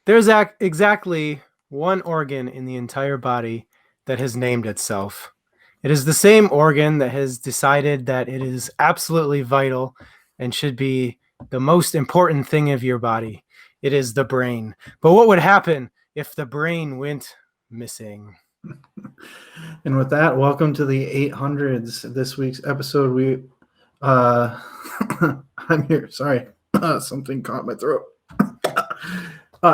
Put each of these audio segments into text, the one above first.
There's exactly one organ in the entire body that has named itself. It is the same organ that has decided that it is absolutely vital and should be the most important thing of your body. It is the brain. But what would happen if the brain went missing? And with that, welcome to the 800's. This week's episode, I'm here. Sorry, something caught my throat.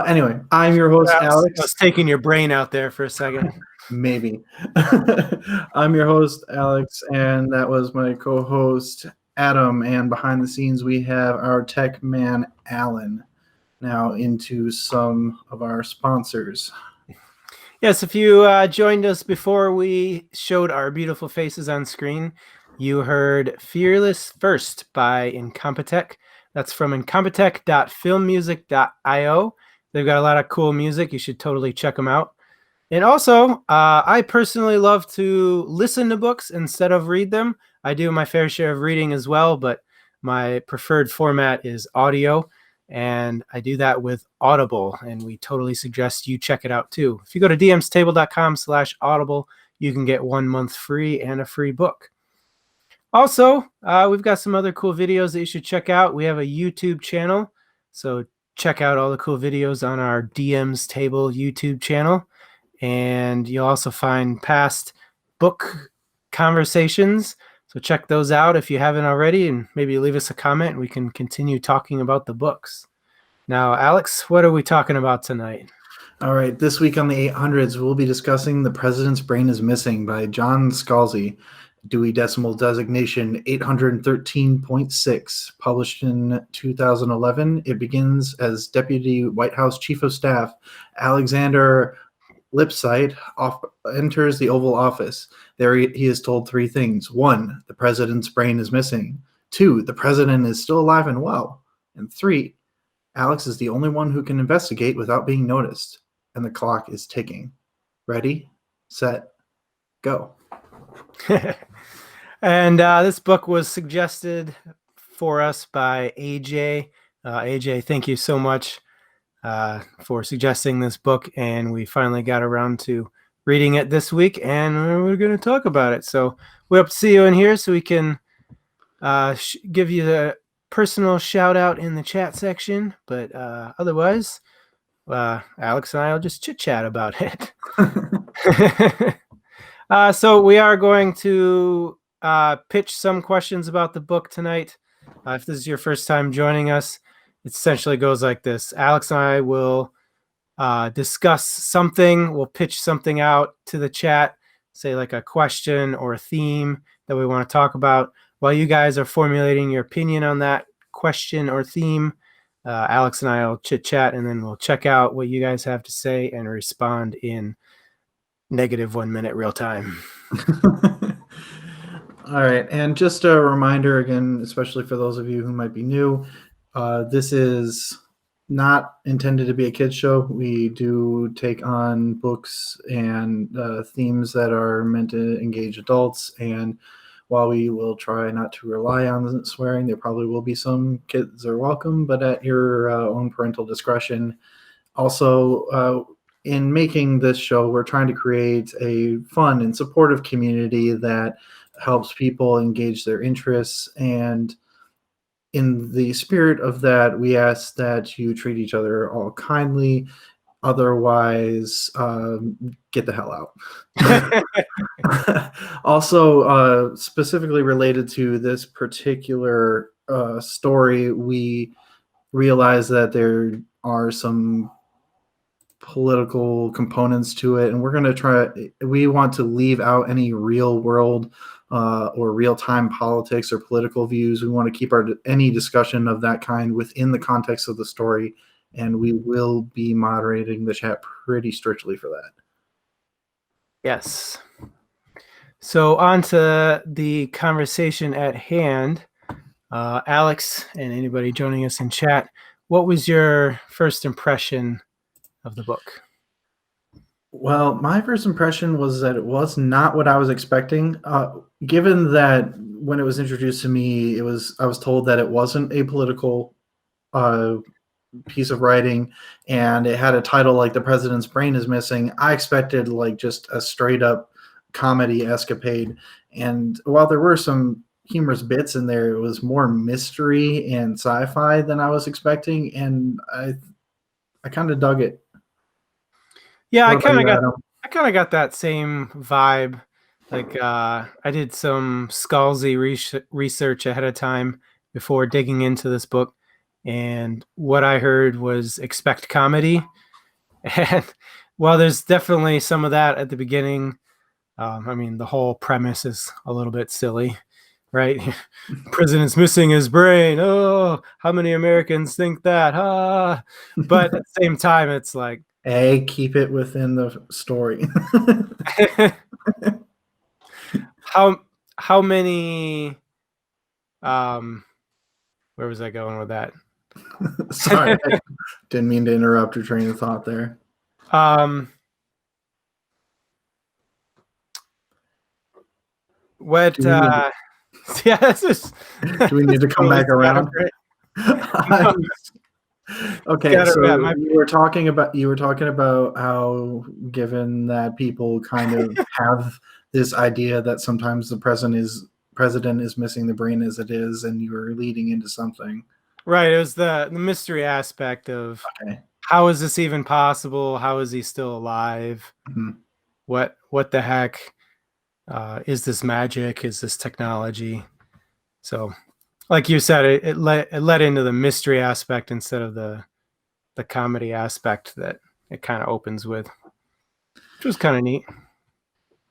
Anyway, I'm your host, Alex. I was taking your brain out there for a second. Maybe. I'm your host, Alex, and that was my co-host, Adam. And behind the scenes, we have our tech man, Alan. Now into some of our sponsors. Yes, if you joined us before we showed our beautiful faces on screen, you heard Fearless First by Incompetech. That's from incompetech.filmmusic.io. They've got a lot of cool music. You should totally check them out. And also, I personally love to listen to books instead of read them. I do my fair share of reading as well, but my preferred format is audio. And I do that with Audible, and we totally suggest you check it out too. If you go to dmstable.com/audible, you can get 1 month free and a free book. Also, we've got some other cool videos that you should check out. We have a YouTube channel, so check out all the cool videos on our DM's Table YouTube channel. And you'll also find past book conversations. So check those out if you haven't already, and maybe leave us a comment and we can continue talking about the books. Now, Alex, what are we talking about tonight? All right, this week on the 800s, we'll be discussing The President's Brain is Missing by John Scalzi, Dewey Decimal Designation 813.6, published in 2011. It begins as Deputy White House Chief of Staff Alexander Lipsyte enters the Oval Office. There he is told three things. 1, the president's brain is missing. 2, the president is still alive and well. And 3, Alex is the only one who can investigate without being noticed. And the clock is ticking. Ready, set, go. And this book was suggested for us by AJ. AJ, thank you so much for suggesting this book, and we finally got around to reading it this week, and we're going to talk about it. So we hope to see you in here so we can give you the personal shout out in the chat section, but otherwise Alex and I will just chit chat about it. So we are going to pitch some questions about the book tonight. If this is your first time joining us, it essentially goes like this. Alex and I will discuss something. We'll pitch something out to the chat, say like a question or a theme that we want to talk about. While you guys are formulating your opinion on that question or theme, Alex and I will chit-chat, and then we'll check out what you guys have to say and respond in -1 minute real time. All right, and just a reminder again, especially for those of you who might be new, this is not intended to be a kids show. We do take on books and themes that are meant to engage adults, and while we will try not to rely on swearing, there probably will be some kids are welcome, but at your own parental discretion. Also, in making this show, we're trying to create a fun and supportive community that helps people engage their interests, and in the spirit of that, we ask that you treat each other all kindly. Otherwise, get the hell out. Also, specifically related to this particular story, we realize that there are some political components to it, and we want to leave out any real world or real-time politics or political views. We want to keep any discussion of that kind within the context of the story, and we will be moderating the chat pretty strictly for that. Yes. So on to the conversation at hand. Alex and anybody joining us in chat, what was your first impression of the book? Well, my first impression was that it was not what I was expecting. Given that when it was introduced to me, I was told that it wasn't a political piece of writing, and it had a title like "The President's Brain is Missing," I expected like just a straight up comedy escapade. And while there were some humorous bits in there, it was more mystery and sci-fi than I was expecting, and I kind of dug it. Yeah, What about you, Adam? I kind of got that same vibe. Like I did some Scalzi research ahead of time before digging into this book, and what I heard was expect comedy. And while there's definitely some of that at the beginning, I mean the whole premise is a little bit silly, right? President's missing his brain. Oh, how many Americans think that? Ah, but at the same time, it's like A, keep it within the story. how how many where was I going with that? Sorry, I didn't mean to interrupt your train of thought there. um what Do we need, yeah, this is do we need to come totally back around? Okay, so yeah, you were talking about how, given that people kind of have this idea that sometimes the president is missing the brain as it is, and you were leading into something. right, it was the mystery aspect of Okay. how is this even possible? How is he still alive? Mhm. What the heck? Is this magic? Is this technology? So, like you said, it led into the mystery aspect instead of the comedy aspect that it kind of opens with, which was kind of neat.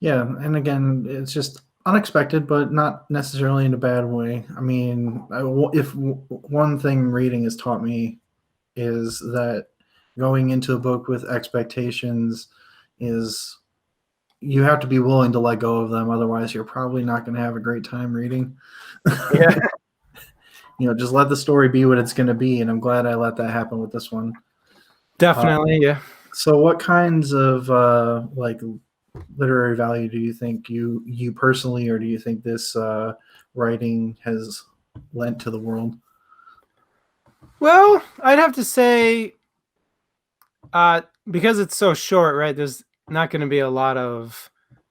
Yeah, and again, it's just unexpected, but not necessarily in a bad way. I mean, if one thing reading has taught me is that going into a book with expectations is you have to be willing to let go of them. Otherwise, you're probably not going to have a great time reading. Yeah, Just let the story be what it's going to be. And I'm glad I let that happen with this one. definitely. Yeah. So, what kinds of like literary value do you think you personally, or do you think this writing has lent to the world? Well, I'd have to say, because it's so short, right? There's not going to be a lot of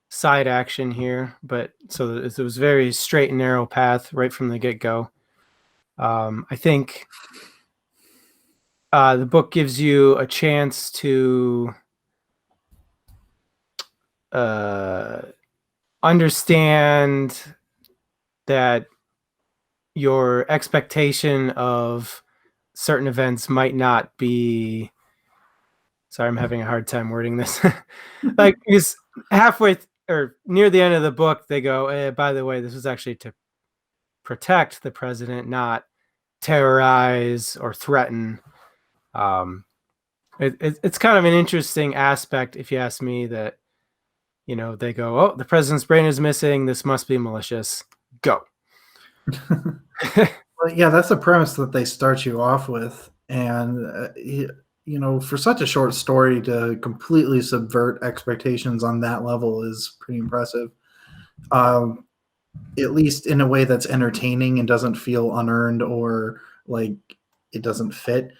side action here, but so it was very straight and narrow path right from the get go. I think the book gives you a chance to uh, understand that your expectation of certain events might not be. Sorry, I'm having a hard time wording this. Like, because halfway or near the end of the book, they go, by the way, this was actually to protect the president, not terrorize or threaten. Um, it's kind of an interesting aspect, if you ask me, that, they go, oh, the president's brain is missing. This must be malicious. Go. Well, yeah, that's the premise that they start you off with, and for such a short story to completely subvert expectations on that level is pretty impressive. Um, at least in a way that's entertaining and doesn't feel unearned or like it doesn't fit.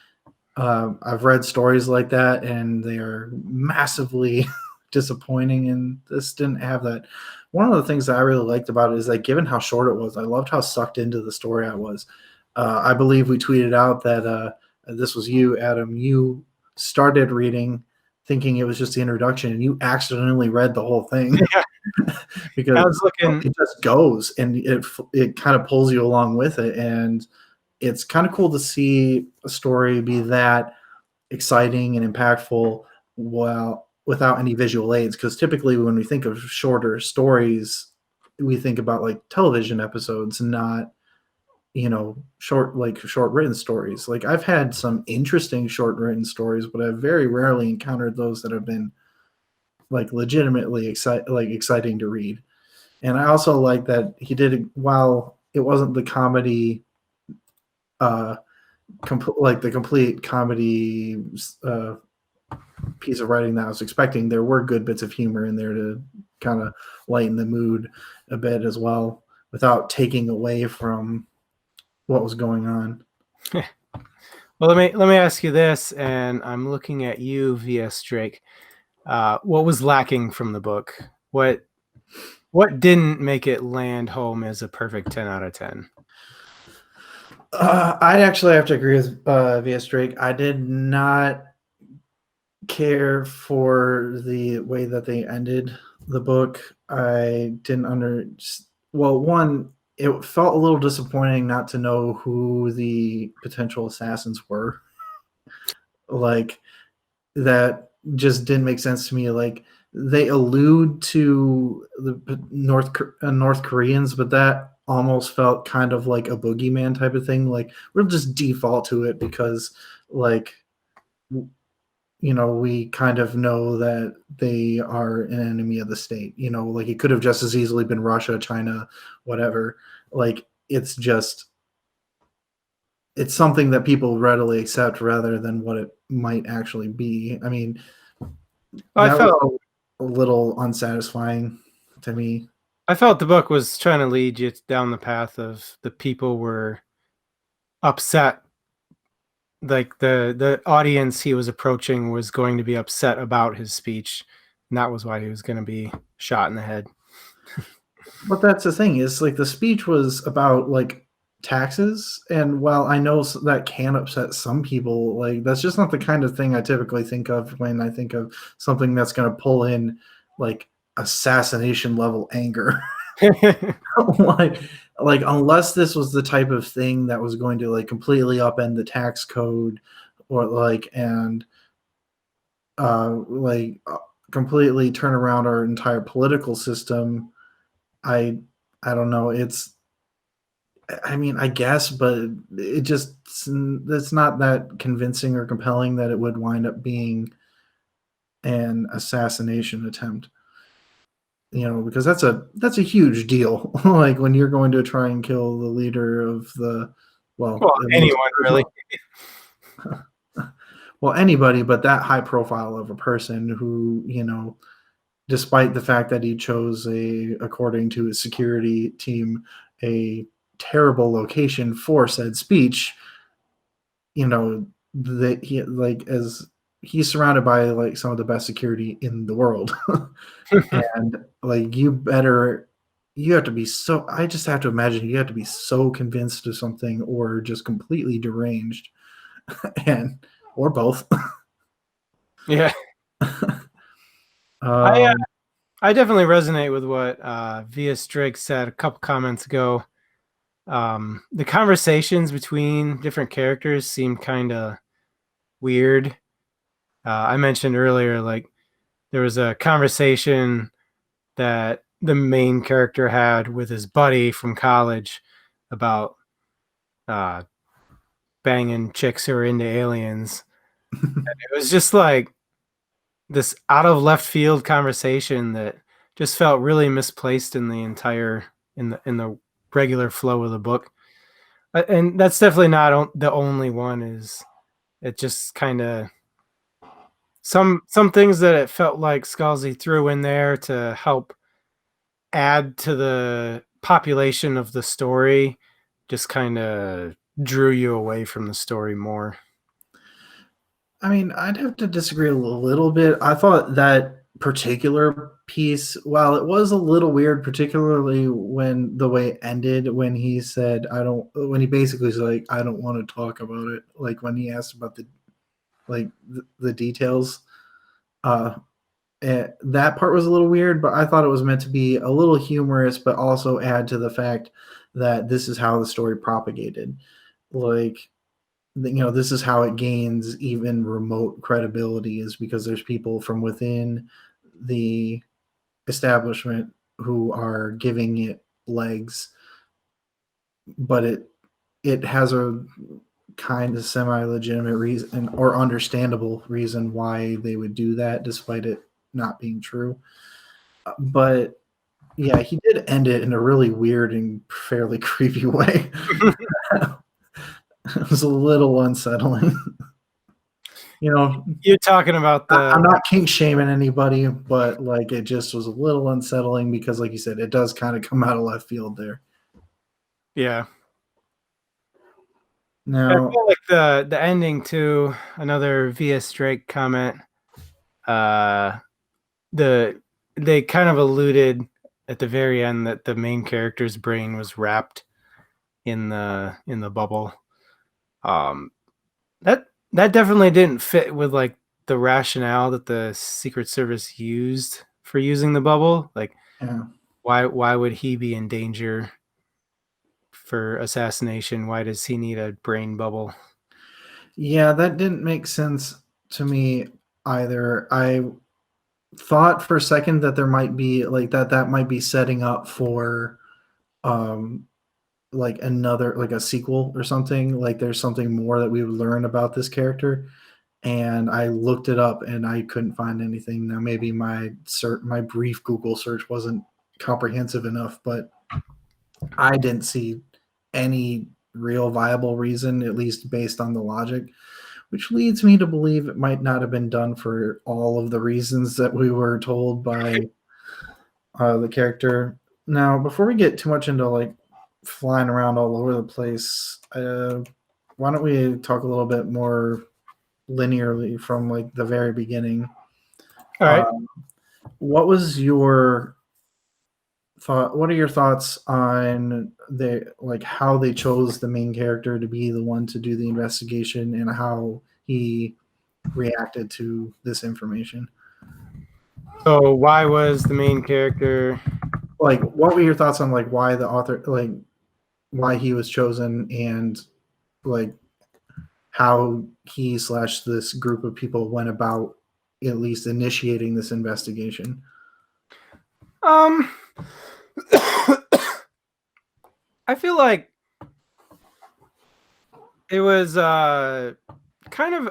I've read stories like that, and they are massively disappointing, and this didn't have that. One of the things that I really liked about it is that, given how short it was, I loved how sucked into the story I was. I believe we tweeted out that this was you, Adam. You started reading thinking it was just the introduction, and you accidentally read the whole thing. Yeah. I was Because looking. it just goes, and it kind of pulls you along with it, and it's kind of cool to see a story be that exciting and impactful while without any visual aids. Because typically, when we think of shorter stories, we think about like television episodes, not short written stories. Like, I've had some interesting short written stories, but I've very rarely encountered those that have been like legitimately exciting to read. And I also like that he did it while it wasn't the comedy, like the complete comedy piece of writing that I was expecting. There were good bits of humor in there to kind of lighten the mood a bit as well, without taking away from what was going on. Well, let me ask you this, and I'm looking at you, V.S. Drake. What was lacking from the book? What didn't make it land home as a perfect 10 out of 10? I'd actually have to agree with V.S. Drake. I did not care for the way that they ended the book. I didn't well, one, it felt a little disappointing not to know who the potential assassins were. Like that just didn't make sense to me. Like they allude to the North Koreans, but that almost felt kind of like a boogeyman type of thing. Like we'll just default to it because like we kind of know that they are an enemy of the state. Like it could have just as easily been Russia, China, whatever. Like it's something that people readily accept rather than what it might actually be. I mean, I that felt was a little unsatisfying to me. I felt the book was trying to lead you down the path of the people were upset. Like the audience he was approaching was going to be upset about his speech, and that was why he was going to be shot in the head. But that's the thing is like the speech was about like taxes, and while I know that can upset some people, like that's just not the kind of thing I typically think of when I think of something that's going to pull in like assassination level anger. like unless this was the type of thing that was going to like completely upend the tax code or like completely turn around our entire political system. I don't know. I mean, I guess, but it's not that convincing or compelling that it would wind up being an assassination attempt. Because that's a huge deal. Like when you're going to try and kill the leader of Well, at least anyone really. well, anybody, but that high profile of a person who, despite the fact that he chose according to his security team, a terrible location for said speech, that he like as he's surrounded by like some of the best security in the world. And like you have to be so I just have to imagine you have to be so convinced of something or just completely deranged and or both. Yeah, I um I definitely resonate with what V.S. Drake said a couple comments ago. The conversations between different characters seem kind of weird. I mentioned earlier, like there was a conversation that the main character had with his buddy from college about uh, banging chicks who are into aliens. It was just like this out of left field conversation that just felt really misplaced in the entire in the regular flow of the book. And that's definitely not the only one. Is it just kind of some things that it felt like Scalzi threw in there to help add to the population of the story just kind of drew you away from the story more. I mean, I'd have to disagree a little bit. I thought that particular piece, while it was a little weird, particularly when the way it ended, when he said, when he basically was like, I don't want to talk about it. Like when he asked about the details, uh, that part was a little weird, but I thought it was meant to be a little humorous, but also add to the fact that this is how the story propagated. Like, this is how it gains even remote credibility is because there's people from within the establishment who are giving it legs, but it has a kind of semi-legitimate reason or understandable reason why they would do that despite it not being true. But yeah, he did end it in a really weird and fairly creepy way. It was a little unsettling. You're talking about I'm the not kink shaming anybody, but like it just was a little unsettling because, like you said, it does kind of come out of left field there. yeah. I Now, feel like the ending to another V.S. Drake comment. Uh, the they kind of alluded at the very end that the main character's brain was wrapped in the bubble. Um, that that definitely didn't fit with like the rationale that the Secret Service used for using the bubble. Like, yeah, why would he be in danger for assassination? Why does he need a brain bubble? yeah, that didn't make sense to me either. I thought for a second that there might be like that might be setting up for um like another like a sequel or something. Like there's something more that we would learn about this character. And I looked it up and I couldn't find anything. Now maybe my brief Google search wasn't comprehensive enough, but I didn't see any real viable reason, at least based on the logic, which leads me to believe it might not have been done for all of the reasons that we were told by the character. Now, before we get too much into like flying around all over the place, why don't we talk a little bit more linearly from like the very beginning? All right. Um, what was your thought? What are your thoughts on the like how they chose the main character to be the one to do the investigation and how he reacted to this information? So why was the main character? Like, what were your thoughts on like why the author like why he was chosen and like how he slash this group of people went about at least initiating this investigation? Um, I feel like it was kind of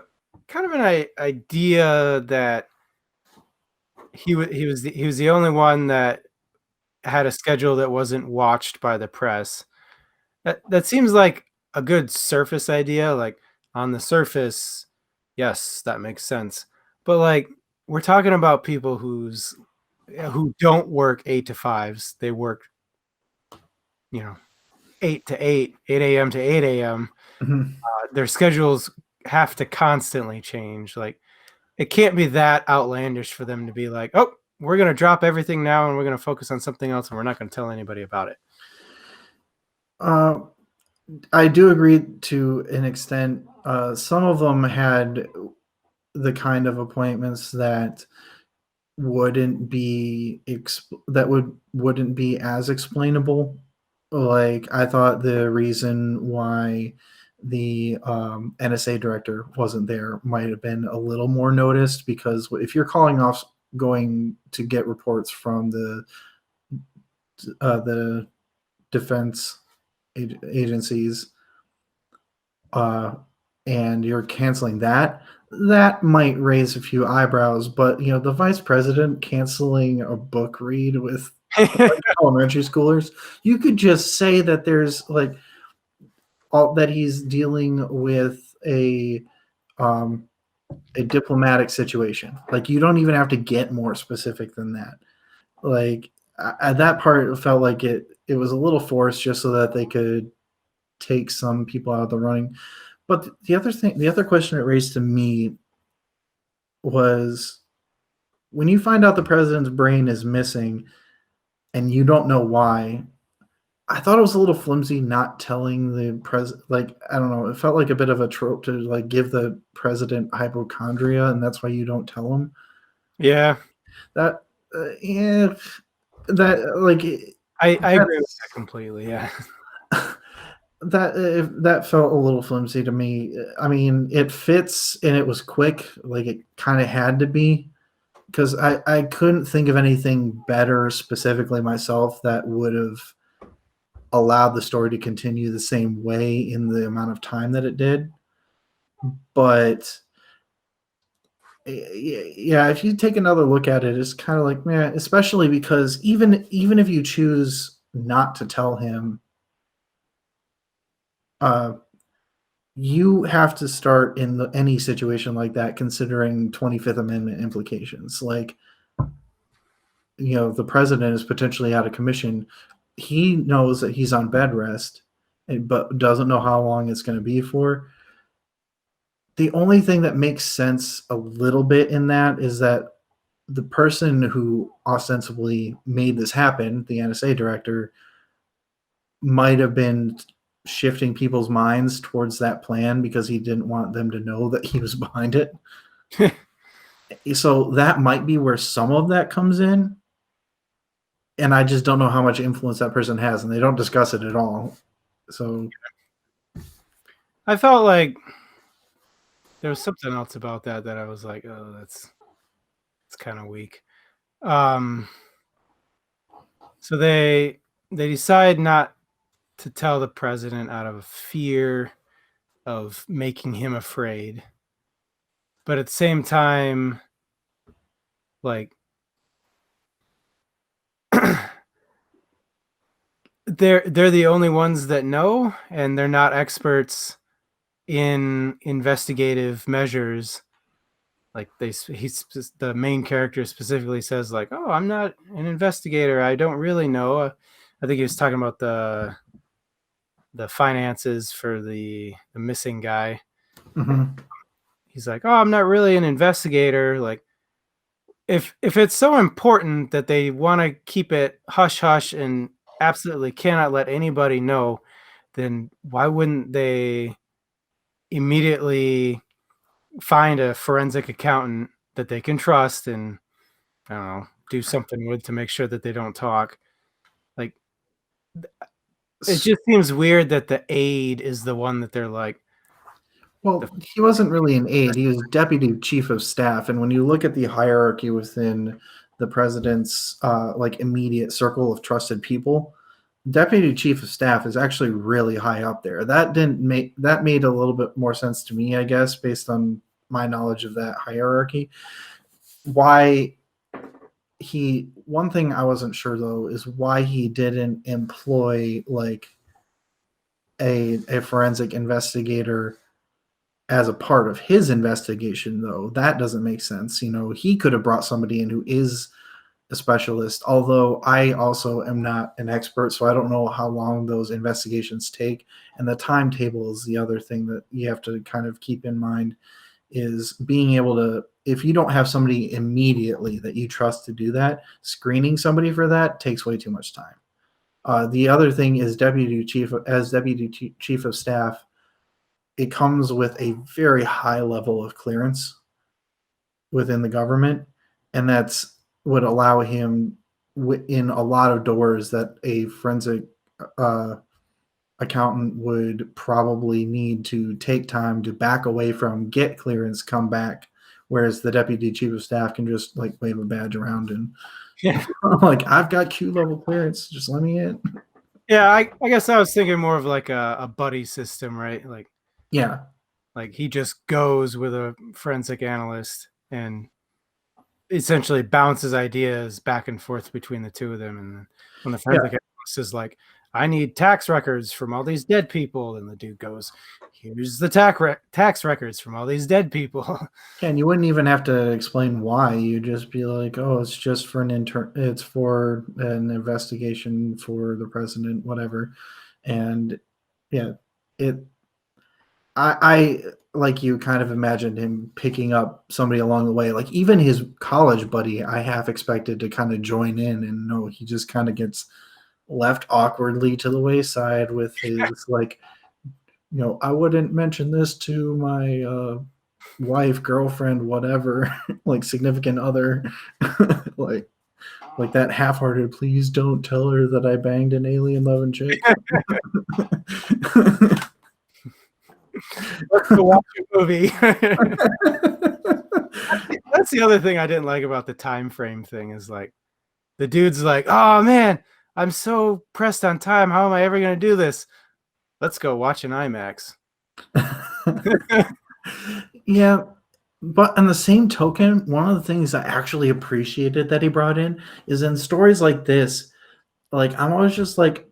an idea that he was the only one that had a schedule that wasn't watched by the press. That seems like a good surface idea. Like on the surface, yes, that makes sense. But like we're talking about people who don't work 8 to 5s. They work, you know, 8 to 8, 8 a.m. to 8 a.m. Mhm. Their schedules have to constantly change. Like it can't be that outlandish for them to be like, oh, we're gonna drop everything now and we're gonna focus on something else and we're not gonna tell anybody about it. Uh, I do agree to an extent. Some of them had the kind of appointments that wouldn't be as explainable. Like I thought the reason why the NSA director wasn't there might have been a little more noticed because if you're calling off going to get reports from the defense agencies uh, and you're canceling that, that might raise a few eyebrows. But the vice president canceling a book read with elementary schoolers, you could just say that there's like all that he's dealing with um, a diplomatic situation. Like you don't even have to get more specific than that. Like at that part, it felt like it was a little forced just so that they could take some people out of the running. But the other question it raised to me was when you find out the president's brain is missing and you don't know why. I thought it was a little flimsy not telling the president. Like I don't know, it felt like a bit of a trope to like give the president hypochondria, and that's why you don't tell him Yeah, that. Yeah, that like I agree with that's that completely. Yeah. that felt a little flimsy to me. I mean, it fits and it was quick, like it kind of had to be because I couldn't think of anything better specifically myself that would have allowed the story to continue the same way in the amount of time that it did. But yeah, if you take another look at it, it's kind of like man, especially because even if you choose not to tell him, uh, you have to start in any situation like that considering 25th Amendment implications. Like the president is potentially out of commission. He knows that he's on bed rest, but doesn't know how long it's going to be for. The only thing that makes sense a little bit in that is that the person who ostensibly made this happen, the NSA director, might have been shifting people's minds towards that plan because he didn't want them to know that he was behind it. So that might be where some of that comes in. And I just don't know how much influence that person has, and they don't discuss it at all. So I felt like there was something else about that I was like, oh, it's kind of weak. So they decide not to tell the president out of fear of making him afraid, but at the same time, like they're the only ones that know, and they're not experts in investigative measures. Like the main character specifically says, like, oh, I'm not an investigator, I don't really know. I think he was talking about the finances for the missing guy. mm-hmm. He's like, oh, I'm not really an investigator. Like, if it's so important that they want to keep it hush hush and absolutely cannot let anybody know, then why wouldn't they immediately find a forensic accountant that they can trust and, I don't know, do something with to make sure that they don't talk? Like, it just seems weird that the aide is the one that they're like. Well, he wasn't really an aide. He was deputy chief of staff. And when you look at the hierarchy within the president's like immediate circle of trusted people, deputy chief of staff is actually really high up there. That made a little bit more sense to me, I guess, based on my knowledge of that hierarchy. One thing I wasn't sure though is why he didn't employ like a forensic investigator as a part of his investigation, though. That doesn't make sense. You know, he could have brought somebody in who is a specialist, although I also am not an expert, so I don't know how long those investigations take. And the timetable is the other thing that you have to kind of keep in mind, is being able to, if you don't have somebody immediately that you trust to do that, screening somebody for that takes way too much time. The other thing is deputy chief of staff, it comes with a very high level of clearance within the government, and that's would allow him in a lot of doors that a forensic accountant would probably need to take time to back away from, get clearance, come back, whereas the deputy chief of staff can just like wave a badge around and like, I've got Q level clearance, just let me in. Yeah, I guess I was thinking more of like a buddy system, right? Like, yeah, like he just goes with a forensic analyst and essentially bounces ideas back and forth between the two of them. And when the forensic analyst is like, I need tax records from all these dead people, and the dude goes, here's the tax records from all these dead people. And you wouldn't even have to explain why. You'd just be like, oh, it's just for it's for an investigation for the president, whatever. And yeah, I like, you kind of imagined him picking up somebody along the way. Like even his college buddy, I half expected to kind of join in, and no, he just kind of gets left awkwardly to the wayside with his like, you know, I wouldn't mention this to my wife, girlfriend, whatever, like significant other, like that half-hearted, please don't tell her that I banged an alien loving chick. Let's go watch a movie. That's the other thing I didn't like about the time frame thing, is like the dude's like, oh man, I'm so pressed on time, how am I ever going to do this? Let's go watch an IMAX. Yeah, but on the same token, one of the things I actually appreciated that he brought in is in stories like this, like I'm always just like,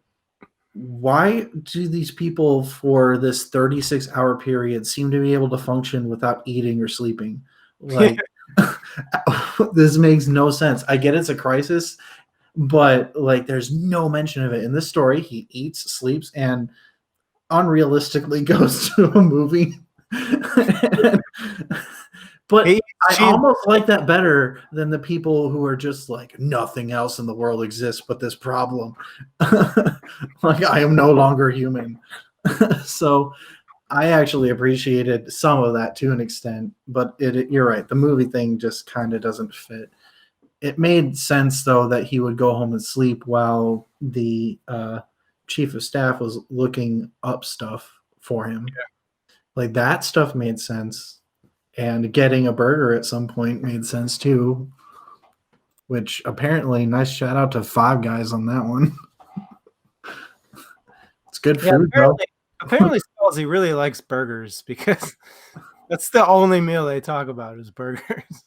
why do these people for this 36-hour period seem to be able to function without eating or sleeping? Like, this makes no sense. I get it's a crisis, but like there's no mention of it in this story. He eats, sleeps, and unrealistically goes to a movie. But I almost like that better than the people who are just like, nothing else in the world exists but this problem. Like, I am no longer human. So I actually appreciated some of that to an extent, but you're right. The movie thing just kind of doesn't fit. It made sense, though, that he would go home and sleep while the chief of staff was looking up stuff for him. Yeah. Like, that stuff made sense. And getting a burger at some point made sense, too. Which, apparently, nice shout out to Five Guys on that one. It's good food, though. Apparently, Scalzi really likes burgers because that's the only meal they talk about is burgers.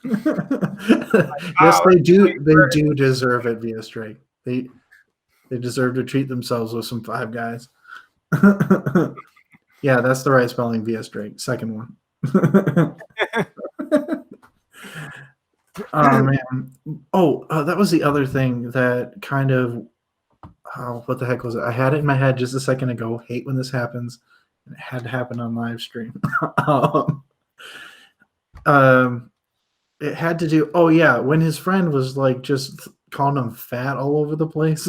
Yes, they do. They do deserve it via straight. They deserve to treat themselves with some Five Guys. Yeah, that's the right spelling via straight. Second one. Oh man. That was the other thing that kind of. Oh, what the heck was it? I had it in my head just a second ago. Hate when this happens. It had to happen on live stream. It had to do. Oh yeah, when his friend was like just calling him fat all over the place.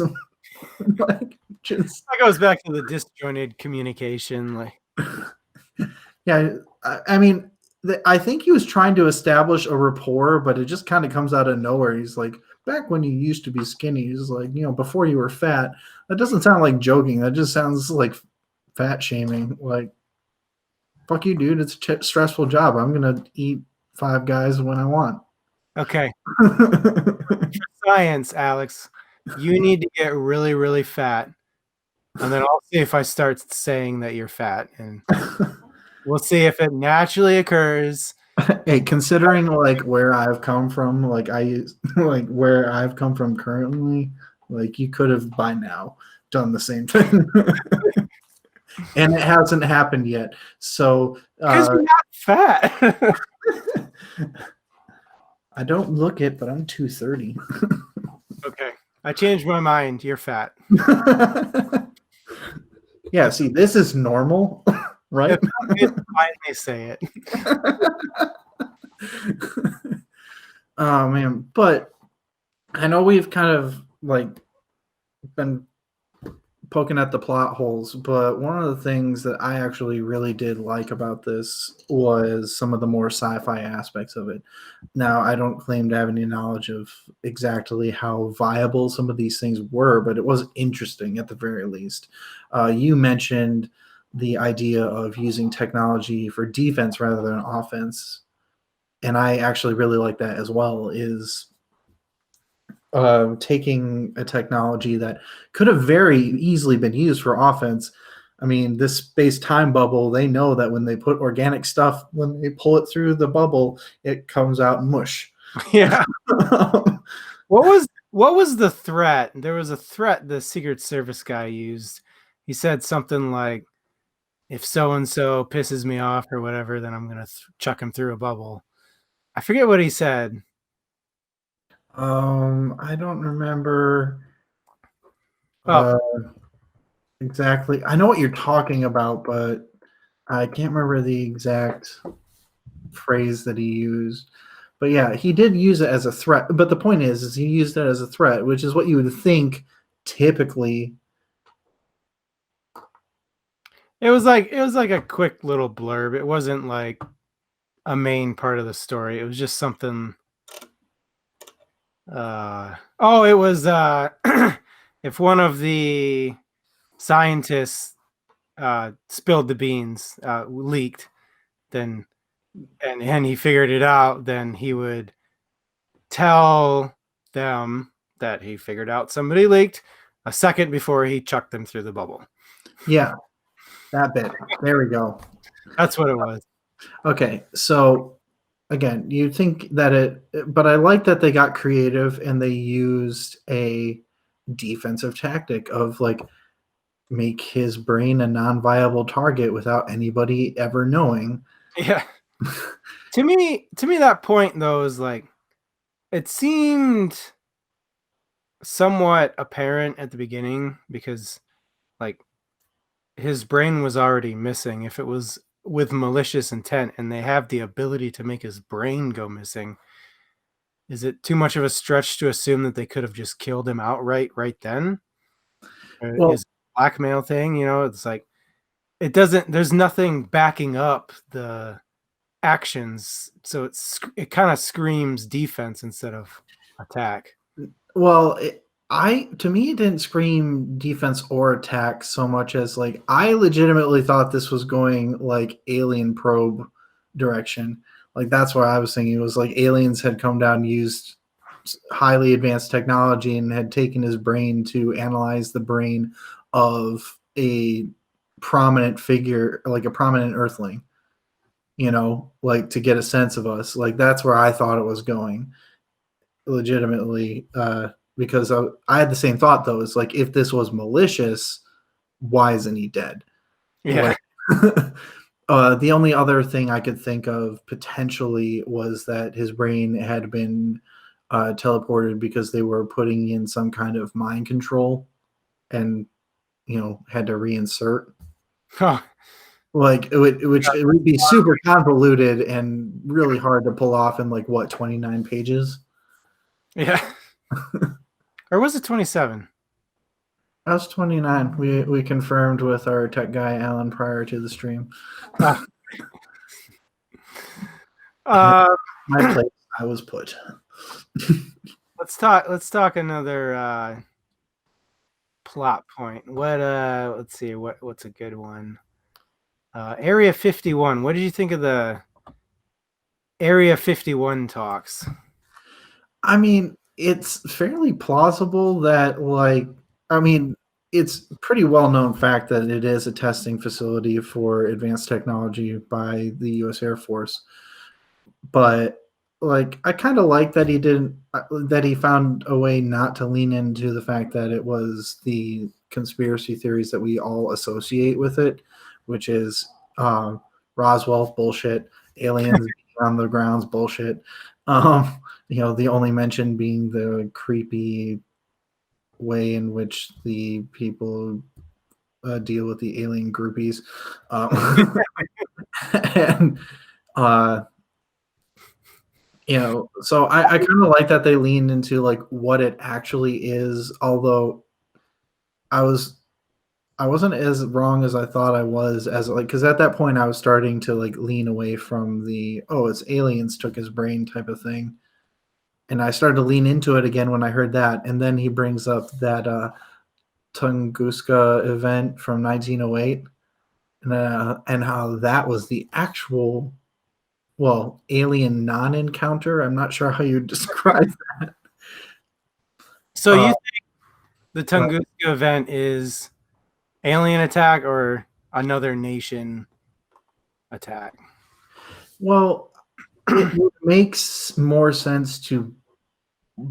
Like, just that goes back to the disjointed communication. Like, yeah, I mean, I think he was trying to establish a rapport, but it just kind of comes out of nowhere. He's like, back when you used to be skinny, he's like, before you were fat. That doesn't sound like joking. That just sounds like fat shaming. Like, fuck you, dude. It's a stressful job. I'm gonna eat Five Guys when I want. Okay. Science, Alex. You need to get really, really fat. And then I'll see if I start saying that you're fat. And we'll see if it naturally occurs. Hey, considering like where I've come from, like like where I've come from currently, like you could have by now done the same thing. And it hasn't happened yet. So because you're not fat. I don't look it, but I'm 230. Okay. I changed my mind. You're fat. Yeah, see, this is normal, right? Finally say it. Oh man, but I know we've kind of like been poking at the plot holes, but one of the things that I actually really did like about this was some of the more sci-fi aspects of it. Now, I don't claim to have any knowledge of exactly how viable some of these things were, but it was interesting at the very least. You mentioned the idea of using technology for defense rather than offense, and I actually really like that as well, is taking a technology that could have very easily been used for offense. I mean, this space-time bubble, they know that when they put organic stuff, when they pull it through the bubble, it comes out mush. Yeah. What was the threat? There was a threat the Secret Service guy used. He said something like, if so-and-so pisses me off or whatever, then I'm going to chuck him through a bubble. I forget what he said. I don't remember Oh, exactly. I know what you're talking about, but I can't remember the exact phrase that he used. But yeah, he did use it as a threat. But the point is he used it as a threat, which is what you would think typically. it was like a quick little blurb. It wasn't like a main part of the story. It was just something. It was if one of the scientists spilled the beans, leaked, then and he figured it out, then he would tell them that he figured out somebody leaked a second before he chucked them through the bubble. Yeah, that bit. There we go. That's what it was. Okay, so again, you think that but I like that they got creative and they used a defensive tactic of like make his brain a non-viable target without anybody ever knowing. Yeah. To me that point though is like, it seemed somewhat apparent at the beginning because like his brain was already missing. If it was with malicious intent and they have the ability to make his brain go missing, is it too much of a stretch to assume that they could have just killed him outright right then? Or Well, is it a blackmail thing? It's like it doesn't. There's nothing backing up the actions, so it kind of screams defense instead of attack. Well, to me it didn't scream defense or attack so much as like I legitimately thought this was going like alien probe direction. Like that's what I was thinking. It was like aliens had come down and used highly advanced technology and had taken his brain to analyze the brain of a prominent figure, like a prominent earthling, like to get a sense of us. Like that's where I thought it was going legitimately, because I had the same thought though. It's like if this was malicious, why isn't he dead? Yeah. Like, the only other thing I could think of potentially was that his brain had been teleported because they were putting in some kind of mind control and had to reinsert. Huh. Like it would be super convoluted and really hard to pull off in like what 29 pages. Yeah. Or was it 27? That was 29. We confirmed with our tech guy Alan prior to the stream. Ah. Uh, My place I was put. let's talk another plot point. Let's see, what's a good one? Area 51. What did you think of the Area 51 talks? I mean, it's fairly plausible that it's pretty well known fact that it is a testing facility for advanced technology by the US Air Force. But like I kind of like that he found a way not to lean into the fact that it was the conspiracy theories that we all associate with it, which is Roswell bullshit, aliens on the grounds bullshit. The only mention being the creepy way in which the people deal with the alien groupies, and so I kind of like that they leaned into like what it actually is, although I wasn't as wrong as I thought I was, as like because at that point I was starting to like lean away from the it's aliens took his brain type of thing, and I started to lean into it again when I heard that, and then he brings up that Tunguska event from 1908, and how that was the actual alien non-encounter. I'm not sure how you describe that. So you think the Tunguska event is alien attack or another nation attack? Well, it makes more sense to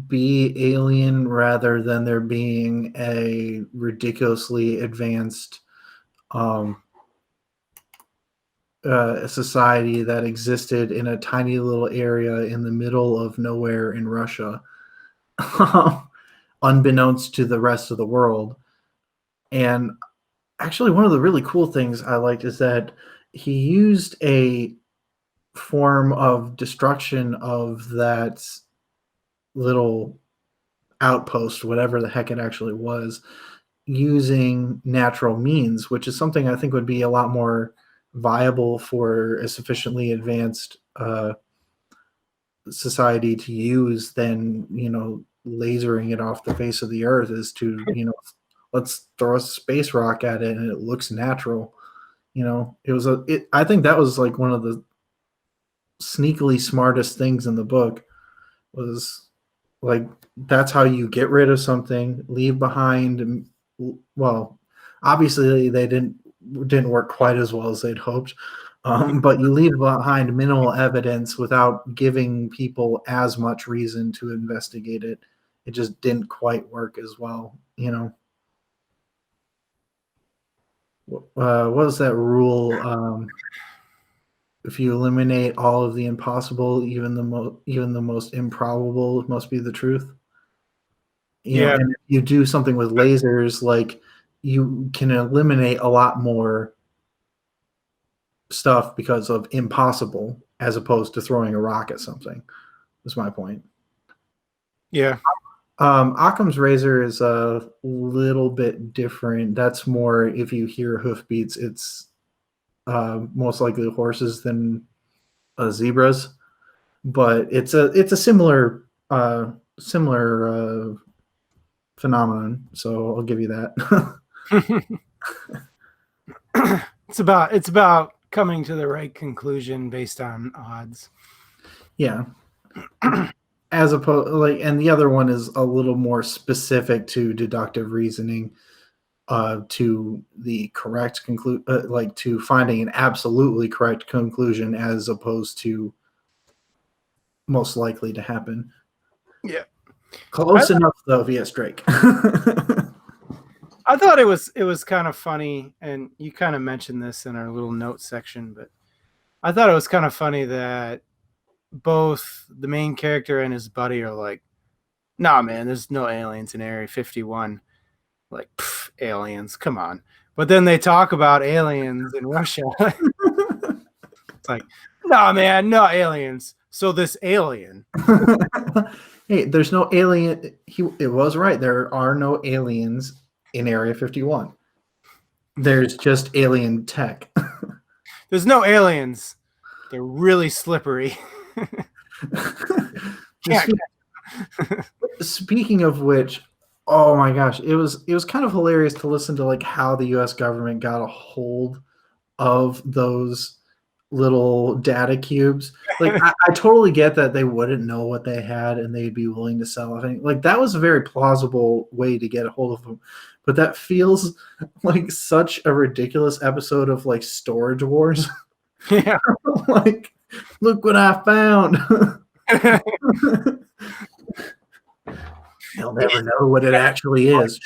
be alien rather than there being a ridiculously advanced society that existed in a tiny little area in the middle of nowhere in Russia, unbeknownst to the rest of the world. And actually, one of the really cool things I liked is that he used a form of destruction of that little outpost, whatever the heck it actually was, using natural means, which is something I think would be a lot more viable for a sufficiently advanced society to use than lasering it off the face of the earth, is to let's throw a space rock at it and it looks natural. I think that was like one of the sneakily smartest things in the book, was like that's how you get rid of something, leave behind. Well, obviously they didn't work quite as well as they'd hoped, but you leave behind minimal evidence without giving people as much reason to investigate it. It just didn't quite work as well. What was that rule? If you eliminate all of the impossible, even the most improbable must be the truth. Yeah. And if you do something with lasers, like you can eliminate a lot more stuff because of impossible as opposed to throwing a rock at something. Is my point. Yeah. Occam's razor is a little bit different. That's more if you hear hoofbeats, it's most likely horses than zebras, but it's a similar phenomenon. So I'll give you that. It's about coming to the right conclusion based on odds. Yeah. As opposed, like, and the other one is a little more specific to deductive reasoning, to the correct like to finding an absolutely correct conclusion as opposed to most likely to happen. Yeah. Close enough though, vs. Drake. I thought it was kind of funny, and you kind of mentioned this in our little note section, but I thought it was kind of funny that both the main character and his buddy are like, "Nah, man, there's no aliens in Area 51." Like, aliens, come on. But then they talk about aliens in Russia. It's like, nah, man, no aliens. So this alien. Hey, there's no alien. It was right. There are no aliens in Area 51. There's just alien tech. There's no aliens. They're really slippery. Speaking of which, oh my gosh, it was kind of hilarious to listen to like how the US government got a hold of those little data cubes. Like I totally get that they wouldn't know what they had and they'd be willing to sell it. Like that was a very plausible way to get a hold of them. But that feels like such a ridiculous episode of like Storage Wars. Yeah. Like, look what I found. They'll never know what it actually is.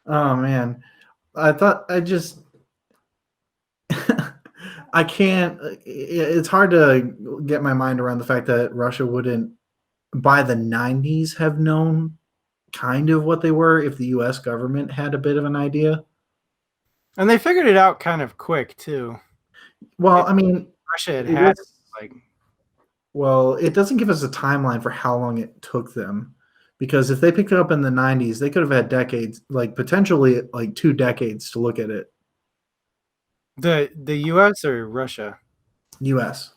Oh man. I can't. It's hard to get my mind around the fact that Russia wouldn't, by the 90s, have known kind of what they were if the US government had a bit of an idea. And they figured it out kind of quick too. Well, I mean, Russia had like. Well, it doesn't give us a timeline for how long it took them, because if they picked it up in the 90s, they could have had decades, like potentially like 2 decades to look at it. The US or Russia? US.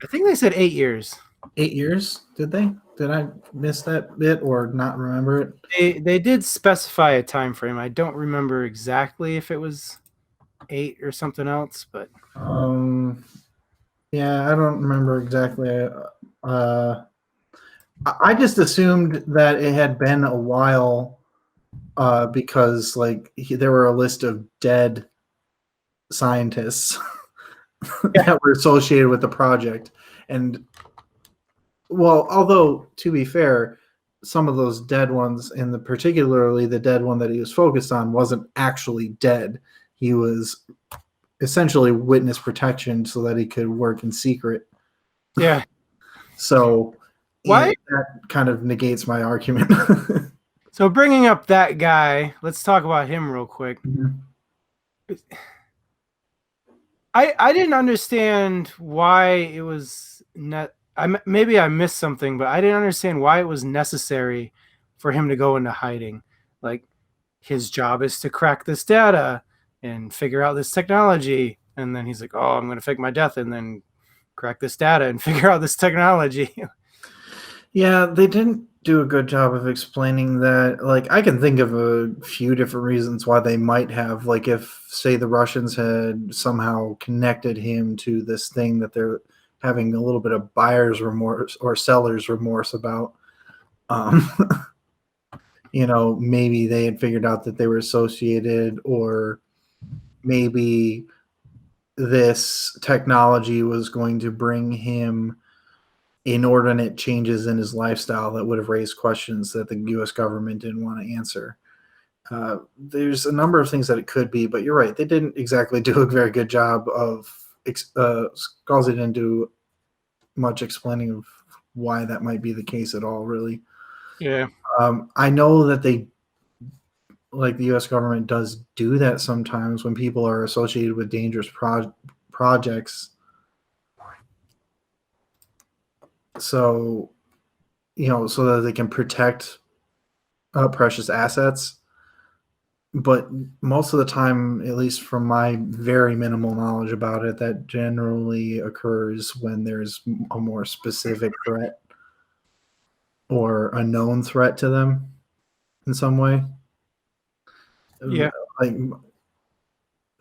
I think they said 8 years. 8 years? Did they? Did I miss that bit or not remember it? They did specify a time frame. I don't remember exactly if it was 8 or something else, but yeah, I don't remember exactly. I just assumed that it had been a while, because like there were a list of dead scientists that were associated with the project. And well, although to be fair, some of those dead ones, and particularly the dead one that he was focused on, wasn't actually dead. He was essentially witness protection so that he could work in secret. Yeah. So why? That kind of negates my argument. So bringing up that guy, let's talk about him real quick. Mm-hmm. I didn't understand why it was maybe I missed something, but I didn't understand why it was necessary for him to go into hiding. Like, his job is to crack this data and figure out this technology, and then he's like, "Oh, I'm going to fake my death and then crack this data and figure out this technology." Yeah, they didn't do a good job of explaining that. Like, I can think of a few different reasons why they might have. Like, if, say, the Russians had somehow connected him to this thing that they're having a little bit of buyer's remorse or seller's remorse about, you know, maybe they had figured out that they were associated, or maybe this technology was going to bring him inordinate changes in his lifestyle that would have raised questions that the U.S. government didn't want to answer. There's a number of things that it could be, but you're right. They didn't exactly do a very good job of Scalzi didn't do much explaining of why that might be the case at all, really. Yeah. I know that the U.S. government does do that sometimes when people are associated with dangerous projects. So, so that they can protect precious assets. But most of the time, at least from my very minimal knowledge about it, that generally occurs when there's a more specific threat or a known threat to them in some way. Yeah. Like,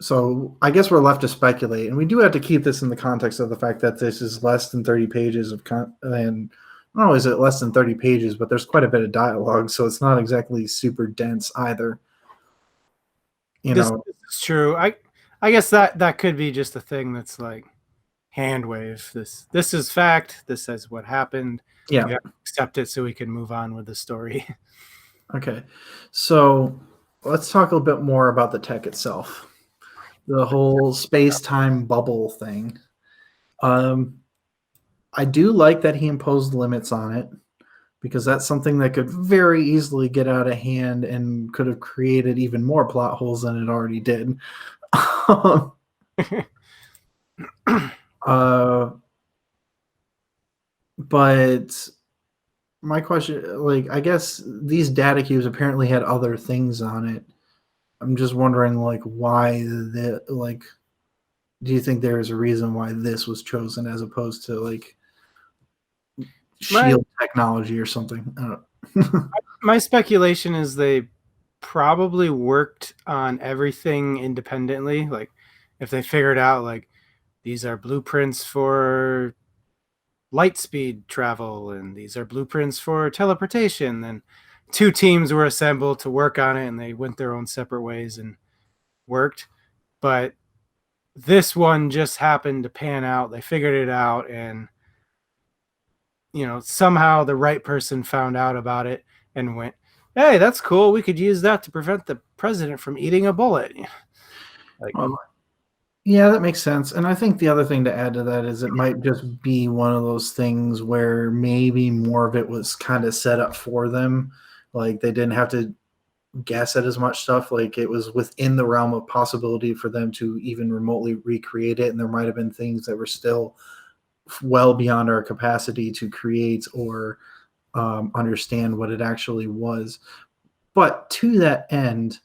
so I guess we're left to speculate, and we do have to keep this in the context of the fact that this is less than 30 pages and not only is it less than 30 pages, but there's quite a bit of dialogue, so it's not exactly super dense either. This is true. I guess that could be just a thing that's like hand wave. This is fact. This is what happened. Yeah. You have to accept it so we can move on with the story. Okay. So let's talk a little bit more about the tech itself. The whole space-time bubble thing. I do like that he imposed limits on it, because that's something that could very easily get out of hand and could have created even more plot holes than it already did. But my question, like, I guess these data cubes apparently had other things on it. I'm just wondering, like, why do you think there's a reason why this was chosen as opposed to like shield technology or something? I don't know. My speculation is they probably worked on everything independently. Like if they figured out like these are blueprints for light speed travel and these are blueprints for teleportation, then two teams were assembled to work on it and they went their own separate ways and worked. But this one just happened to pan out. They figured it out, and somehow the right person found out about it and went, hey, that's cool, we could use that to prevent the president from eating a bullet. Like, yeah, that makes sense. And I think the other thing to add to that is it might just be one of those things where maybe more of it was kind of set up for them. Like they didn't have to guess at as much stuff. Like it was within the realm of possibility for them to even remotely recreate it. And there might have been things that were still well beyond our capacity to create or understand what it actually was. But to that end,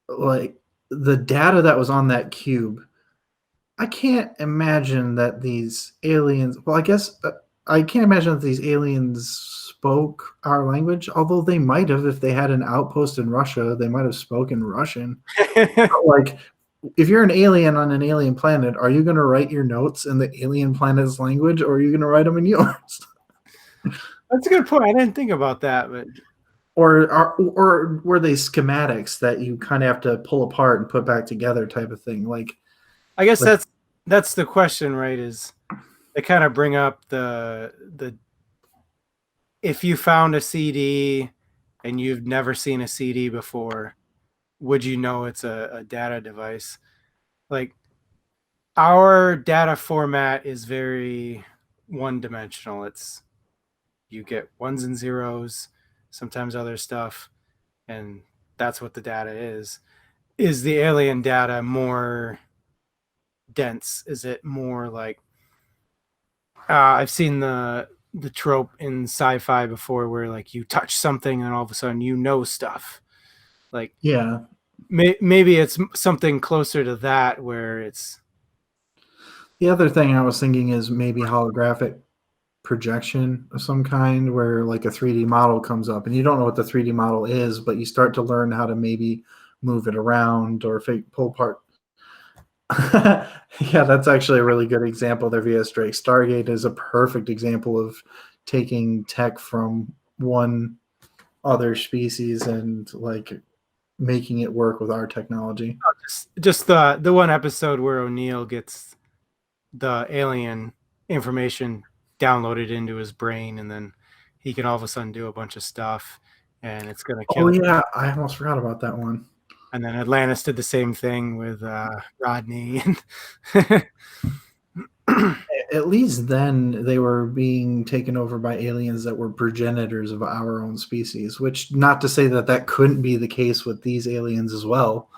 like the data that was on that cube, I can't imagine that these aliens, well, I guess I can't imagine that these aliens spoke our language, although they might have. If they had an outpost in Russia, they might have spoken Russian. Like, if you're an alien on an alien planet, are you going to write your notes in the alien planet's language, or are you going to write them in yours? That's a good point. I didn't think about that, but or were they schematics that you kind of have to pull apart and put back together, type of thing? Like, I guess that's the question, right? Is they kind of bring up the if you found a CD and you've never seen a CD before, would you know it's a data device? Like our data format is very one-dimensional. It's you get ones and zeros, sometimes other stuff, and that's what the data is. Is the alien data more dense? Is it more like I've seen the trope in sci-fi before where like you touch something and all of a sudden stuff. Like yeah, maybe it's something closer to that where it's. The other thing I was thinking is maybe holographic projection of some kind, where like a 3D model comes up and you don't know what the 3D model is, but you start to learn how to maybe move it around or pull apart. Yeah, that's actually a really good example there, VS Drake. Stargate is a perfect example of taking tech from one other species and like making it work with our technology. Just the one episode where O'Neill gets the alien information downloaded into his brain, and then he can all of a sudden do a bunch of stuff, and it's gonna kill him. Yeah, I almost forgot about that one. And then Atlantis did the same thing with Rodney. at least then they were being taken over by aliens that were progenitors of our own species, which not to say that that couldn't be the case with these aliens as well,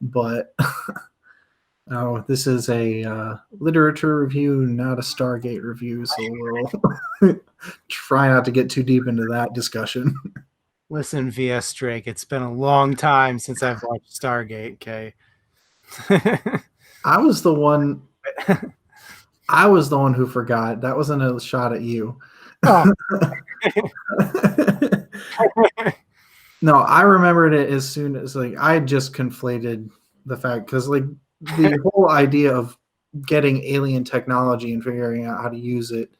but oh, this is a literature review, not a Stargate review, so we'll try not to get too deep into that discussion. Listen, VS Drake, it's been a long time since I've watched Stargate, okay? I was the one who forgot. That wasn't a shot at you. Oh. No, I remembered it as soon as like I just conflated the fact because like the whole idea of getting alien technology and figuring out how to use it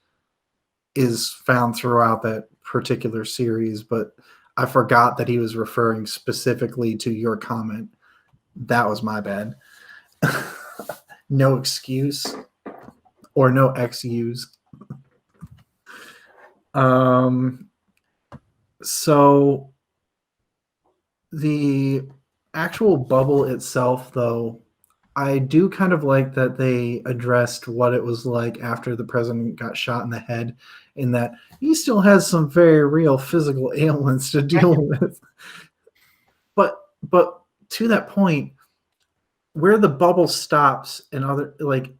is found throughout that particular series, but I forgot that he was referring specifically to your comment. That was my bad. No excuse or no XUs. So the actual bubble itself, though, I do kind of like that they addressed what it was like after the president got shot in the head, in that he still has some very real physical ailments to deal with. But to that point, where the bubble stops and other like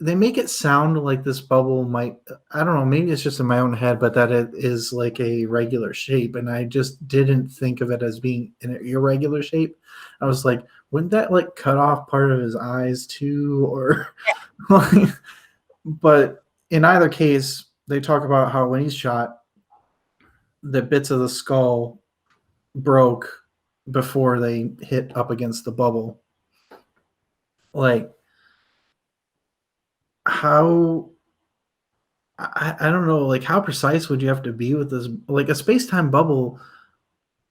they make it sound like this bubble might, I don't know, maybe it's just in my own head, but that it is like a regular shape, and I just didn't think of it as being an irregular shape. I was like, wouldn't that like cut off part of his eyes too, or like, but in either case they talk about how when he's shot the bits of the skull broke before they hit up against the bubble. Like, how I don't know, like how precise would you have to be with this? Like a space-time bubble,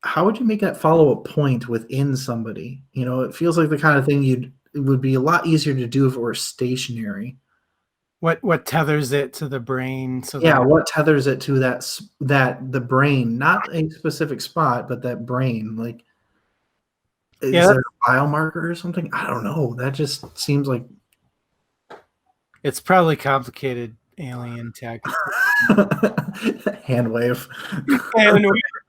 how would you make that follow a point within somebody? You know, it feels like the kind of thing it would be a lot easier to do if it were stationary. What tethers it to the brain? So Yeah, that what tethers it to that the brain, not a specific spot, but that brain. Like, is there a biomarker or something? I don't know. That just seems like it's probably complicated alien tech. hand wave. And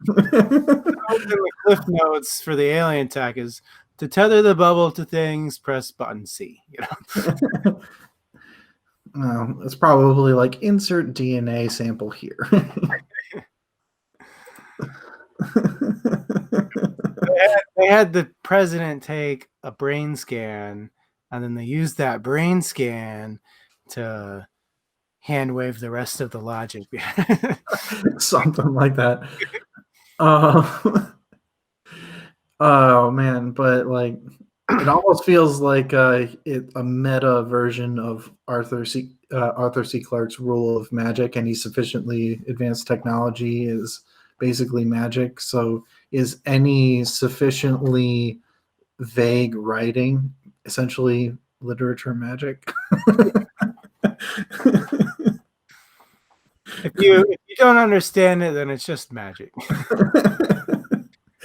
the cliff notes for the alien tech is to tether the bubble to things, press button C. You know, It's probably like insert DNA sample here. they had the president take a brain scan, and then they used that brain scan to hand wave the rest of the logic. Something like that. Oh man, but like it almost feels like a meta version of Arthur C. Clarke's rule of magic, and he's sufficiently advanced technology is basically magic. So is any sufficiently vague writing essentially literature magic? If you don't understand it, then it's just magic.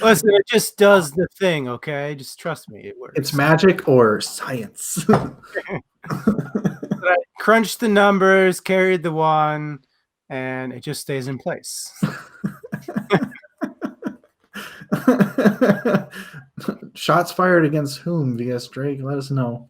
Listen, it just does the thing, okay? Just trust me, it works. It's magic or science. I crunched the numbers, carried the one, and it just stays in place. Shots fired against whom, VS Drake? Let us know.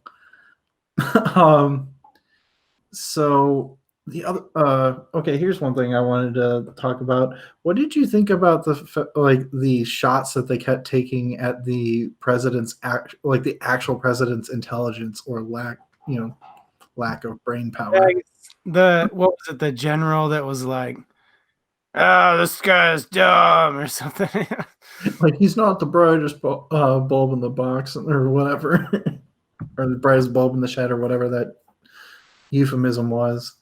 So the other okay, here's one thing I wanted to talk about. What did you think about the shots that they kept taking at the president's the actual president's intelligence or lack of brain power? What was it, the general that was like, oh, this guy's dumb or something? Like, he's not the brightest bulb in the box or whatever, or the brightest bulb in the shed or whatever that euphemism was.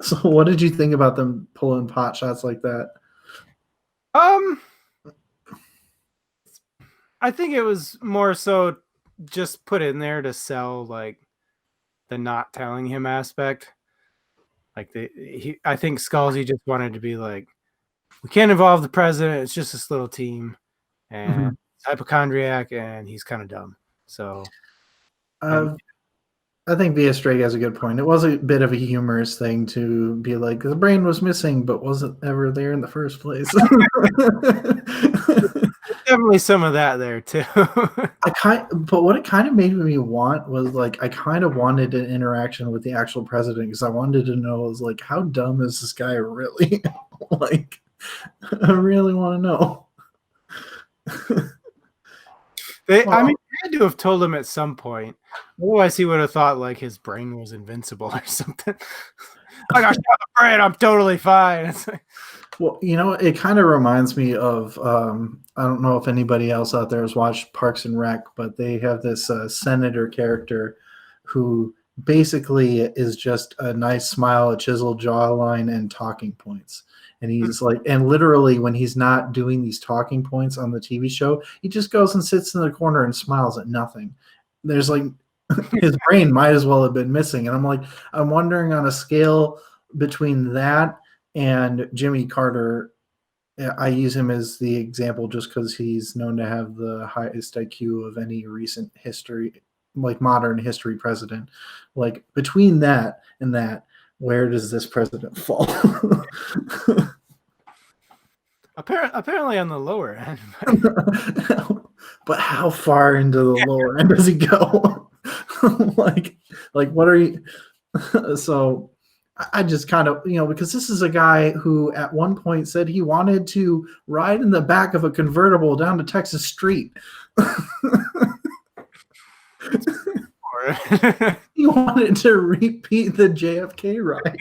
So what did you think about them pulling pot shots like that? I think it was more so just put in there to sell like the not telling him aspect. Like I think Scalzi just wanted to be like, we can't involve the president. It's just this little team, and hypochondriac, and he's kind of dumb. So I've I think Via Straight has a good point. It was a bit of a humorous thing to be like the brain was missing, but wasn't ever there in the first place. Definitely some of that there too. But what it kind of made me want was like I kind of wanted an interaction with the actual president because I wanted to know, was like, how dumb is this guy really? Like, I really want to know. I mean, they had to have told him at some point. Otherwise, he would have thought like his brain was invincible or something. Like, I shot the brain, I'm totally fine. It's like, well, it kind of reminds me of I don't know if anybody else out there has watched Parks and Rec, but they have this senator character who basically is just a nice smile, a chiseled jawline, and talking points. And he's like, and literally when he's not doing these talking points on the TV show, he just goes and sits in the corner and smiles at nothing. There's like, his brain might as well have been missing. And I'm like, I'm wondering on a scale between that and Jimmy Carter. I use him as the example just because he's known to have the highest IQ of any recent history, like modern history president. Like between that and that, where does this president fall? Apparently on the lower end. But how far into the lower end does he go? like what are you? So I just kind of, because this is a guy who at one point said he wanted to ride in the back of a convertible down to Texas Street. He wanted to repeat the JFK ride.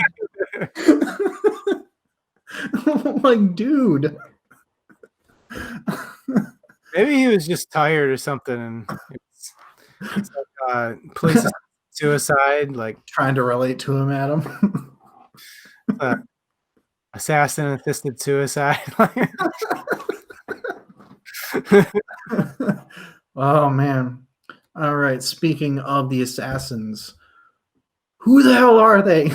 Like, dude. Maybe he was just tired or something, and it's like police suicide, like trying to relate to him, Adam. Assassin-assisted suicide. Oh man. All right. Speaking of the assassins, who the hell are they?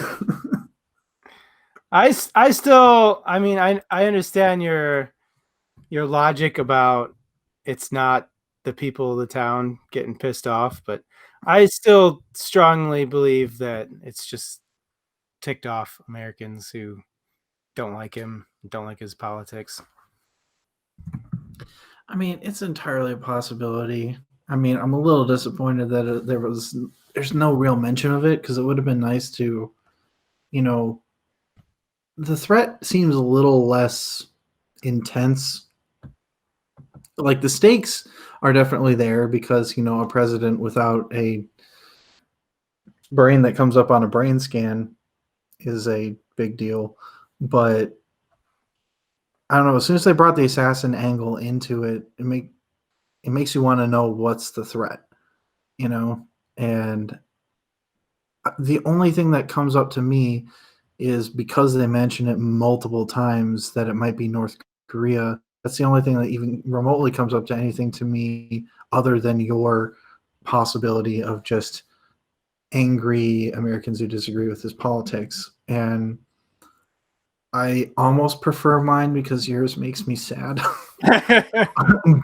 I mean, I understand your logic about it's not the people of the town getting pissed off, but I still strongly believe that it's just ticked off Americans who don't like him, don't like his politics. I mean, it's entirely a possibility. I mean, I'm a little disappointed that there's no real mention of it because it would have been nice to, the threat seems a little less intense. Like the stakes are definitely there because, a president without a brain that comes up on a brain scan is a big deal. But I don't know, as soon as they brought the assassin angle into it, it makes you want to know what's the threat, and the only thing that comes up to me is because they mention it multiple times that it might be North Korea. That's the only thing that even remotely comes up to anything to me other than your possibility of just angry Americans who disagree with his politics. And I almost prefer mine because yours makes me sad.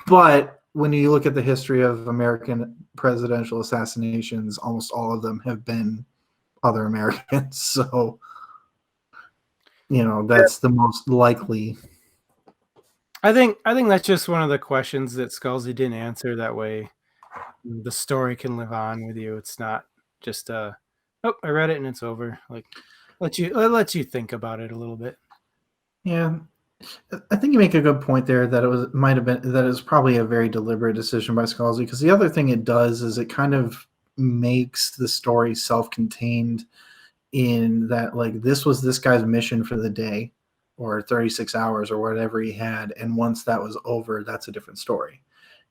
But when you look at the history of American presidential assassinations, almost all of them have been other Americans. So, that's the most likely. I think that's just one of the questions that Scalzi didn't answer. That way the story can live on with you. It's not just oh, I read it and it's over. Like let you think about it a little bit. Yeah. I think you make a good point there that it was probably a very deliberate decision by Scalzi, because the other thing it does is it kind of makes the story self-contained in that, like, this was this guy's mission for the day or 36 hours or whatever he had, and once that was over, that's a different story,